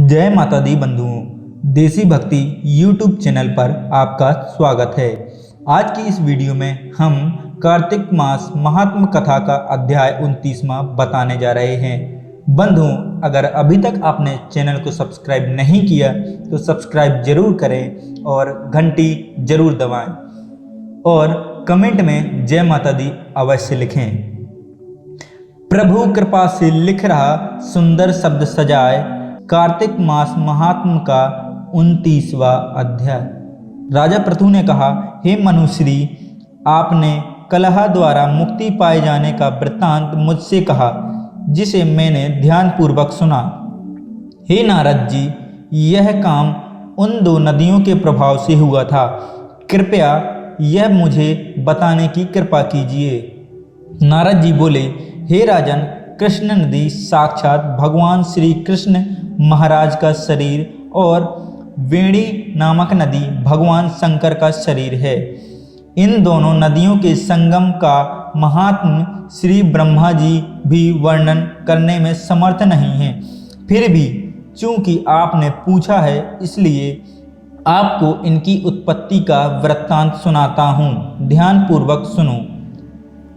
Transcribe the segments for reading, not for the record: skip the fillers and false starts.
जय माता दी बंधुओं, देसी भक्ति YouTube चैनल पर आपका स्वागत है। आज की इस वीडियो में हम कार्तिक मास महात्म कथा का अध्याय 29वां बताने जा रहे हैं। बंधुओं, अगर अभी तक आपने चैनल को सब्सक्राइब नहीं किया तो सब्सक्राइब जरूर करें और घंटी जरूर दबाएं और कमेंट में जय माता दी अवश्य लिखें। प्रभु कृपा से लिख रहा सुंदर शब्द सजाए कार्तिक मास महात्म का 29वां अध्याय। राजा पृथु ने कहा, हे मनुश्री, आपने कलह द्वारा मुक्ति पाए जाने का वृत्तांत मुझसे कहा, जिसे मैंने ध्यानपूर्वक सुना। हे नारद जी, यह काम उन दो नदियों के प्रभाव से हुआ था। कृपया यह मुझे बताने की कृपा कीजिए। नारद जी बोले, हे राजन, कृष्ण नदी साक्षात भगवान श्री कृष्ण महाराज का शरीर और वेणी नामक नदी भगवान शंकर का शरीर है। इन दोनों नदियों के संगम का महात्म्य श्री ब्रह्मा जी भी वर्णन करने में समर्थ नहीं है। फिर भी चूंकि आपने पूछा है, इसलिए आपको इनकी उत्पत्ति का वृत्तांत सुनाता हूँ। ध्यानपूर्वक सुनो।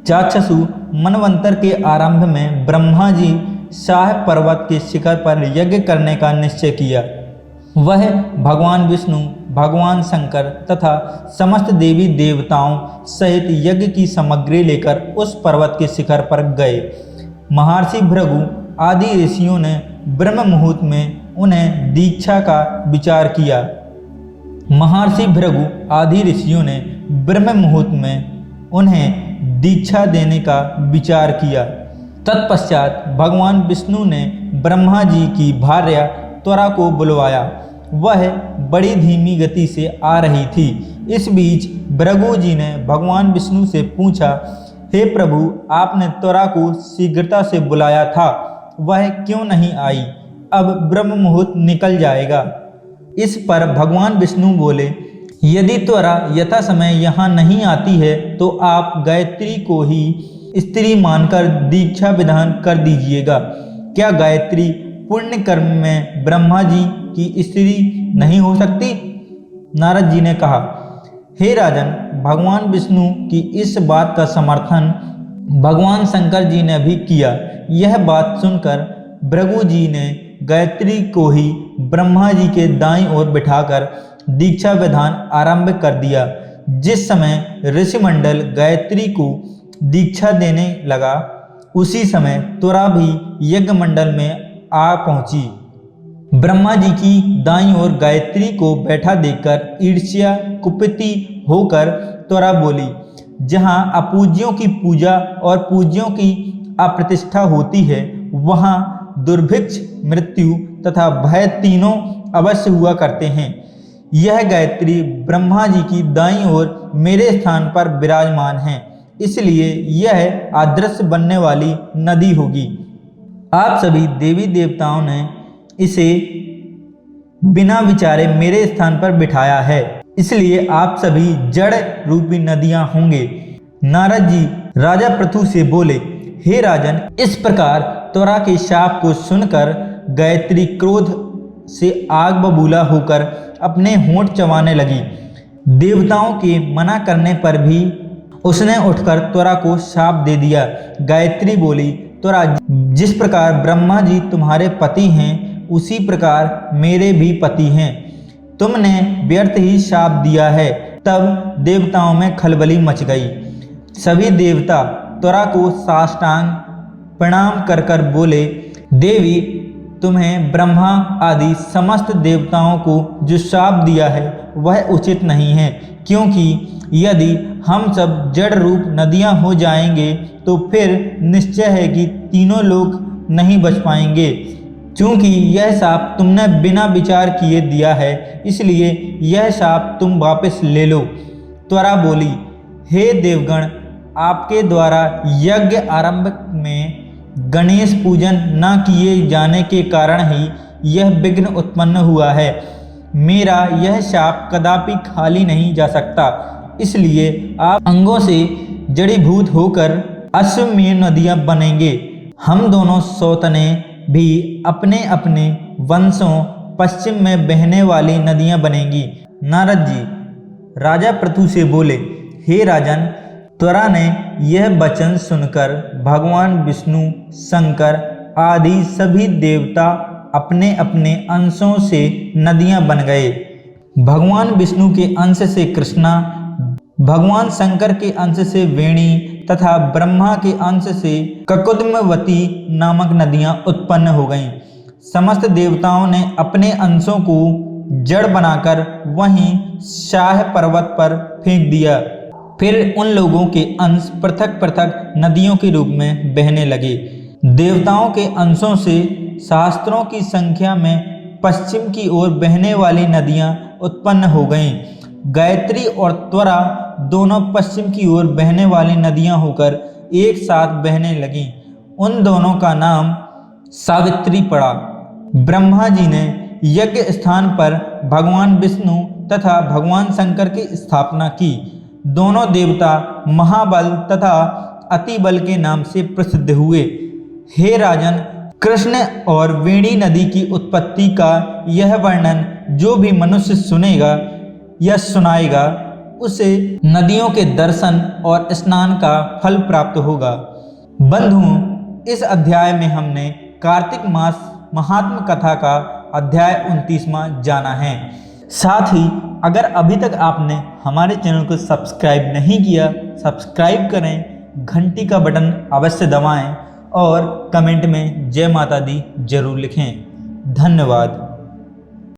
चाक्षसु मनवंतर के आरंभ में ब्रह्मा जी शाह पर्वत के शिखर पर यज्ञ करने का निश्चय किया। वह भगवान विष्णु, भगवान शंकर तथा समस्त देवी देवताओं सहित यज्ञ की सामग्री लेकर उस पर्वत के शिखर पर गए। महर्षि भृगु आदि ऋषियों ने ब्रह्म मुहूर्त में उन्हें दीक्षा का विचार किया। महर्षि भृगु आदि ऋषियों ने ब्रह्म मुहूर्त में उन्हें दीक्षा देने का विचार किया। तत्पश्चात भगवान विष्णु ने ब्रह्मा जी की भार्या त्वरा को बुलवाया। वह बड़ी धीमी गति से आ रही थी। इस बीच भृगु जी ने भगवान विष्णु से पूछा, हे प्रभु, आपने त्वरा को शीघ्रता से बुलाया था, वह क्यों नहीं आई? अब ब्रह्म मुहूर्त निकल जाएगा। इस पर भगवान विष्णु बोले, यदि त्वरा यथा समय यहाँ नहीं आती है तो आप गायत्री को ही स्त्री मानकर दीक्षा विधान कर दीजिएगा। क्या गायत्री पुण्य कर्म में ब्रह्मा जी की स्त्री नहीं हो सकती? नारद जी ने कहा, हे राजन, भगवान विष्णु की इस बात का समर्थन भगवान शंकर जी ने भी किया। यह बात सुनकर भृगु जी ने गायत्री को ही ब्रह्मा जी के दाईं ओर बिठाकर दीक्षा विधान आरंभ कर दिया। जिस समय ऋषिमंडल गायत्री को दीक्षा देने लगा, उसी समय त्वरा भी यज्ञ मंडल में आ पहुंची। ब्रह्मा जी की दाईं ओर गायत्री को बैठा देखकर ईर्ष्या कुपिति होकर त्वरा बोली, जहां अपूज्यों की पूजा और पूज्यों की अप्रतिष्ठा होती है, वहां दुर्भिक्ष, मृत्यु तथा भय तीनों अवश्य हुआ करते हैं। यह गायत्री ब्रह्मा जी की दाईं ओर मेरे स्थान पर विराजमान है, इसलिए यह अदृश्य बनने वाली नदी होगी। आप सभी देवी देवताओं ने इसे बिना विचारे मेरे स्थान पर बिठाया है, इसलिए आप सभी जड़ रूपी नदियां होंगे। नारद जी राजा पृथु से बोले, हे राजन, इस प्रकार त्वरा के शाप को सुनकर गायत्री क्रोध से आग बबूला होकर अपने होंठ चबाने लगी। देवताओं के मना करने पर भी उसने उठकर त्वरा को शाप दे दिया। गायत्री बोली, त्वरा, जिस प्रकार ब्रह्मा जी तुम्हारे पति हैं, उसी प्रकार मेरे भी पति हैं। तुमने व्यर्थ ही शाप दिया है। तब देवताओं में खलबली मच गई। सभी देवता त्वरा को साष्टांग प्रणाम कर कर बोले, देवी, तुम्हें ब्रह्मा आदि समस्त देवताओं को जो शाप दिया है वह उचित नहीं है, क्योंकि यदि हम सब जड़ रूप नदियां हो जाएंगे तो फिर निश्चय है कि तीनों लोग नहीं बच पाएंगे। चूंकि यह शाप तुमने बिना विचार किए दिया है, इसलिए यह शाप तुम वापस ले लो। त्वरा बोली, हे देवगण, आपके द्वारा यज्ञ आरंभ में गणेश पूजन न किए जाने के कारण ही यह विघ्न उत्पन्न हुआ है। मेरा यह शाप कदापि खाली नहीं जा सकता, इसलिए आप अंगों से जड़ीभूत होकर अश्वमेध नदियां बनेंगे। हम दोनों सौतने भी अपने अपने वंशों पश्चिम में बहने वाली नदियां बनेंगी। नारद जी राजा पृथु से बोले, हे राजन, त्वरा ने यह वचन सुनकर भगवान विष्णु, शंकर आदि सभी देवता अपने अपने अंशों से नदियां बन गए। भगवान विष्णु के अंश से कृष्णा, भगवान शंकर के अंश से वेणी तथा ब्रह्मा के अंश से ककुदमवती नामक नदियां उत्पन्न हो गईं। समस्त देवताओं ने अपने अंशों को जड़ बनाकर वहीं शाह पर्वत पर फेंक दिया। फिर उन लोगों के अंश पृथक पृथक नदियों के रूप में बहने लगे। देवताओं के अंशों से शास्त्रों की संख्या में पश्चिम की ओर बहने वाली नदियां उत्पन्न हो गईं। गायत्री और त्वरा दोनों पश्चिम की ओर बहने वाली नदियां होकर एक साथ बहने लगीं। उन दोनों का नाम सावित्री पड़ा। ब्रह्मा जी ने यज्ञ स्थान पर भगवान विष्णु तथा भगवान शंकर की स्थापना की। दोनों देवता महाबल तथा अतिबल के नाम से प्रसिद्ध हुए। हे राजन, कृष्ण और वेणी नदी की उत्पत्ति का यह वर्णन जो भी मनुष्य सुनेगा या सुनाएगा, उसे नदियों के दर्शन और स्नान का फल प्राप्त होगा। बंधुओं, इस अध्याय में हमने कार्तिक मास महात्म कथा का अध्याय 29वां जाना है। साथ ही अगर अभी तक आपने हमारे चैनल को सब्सक्राइब नहीं किया, सब्सक्राइब करें, घंटी का बटन अवश्य दबाएं और कमेंट में जय माता दी जरूर लिखें। धन्यवाद।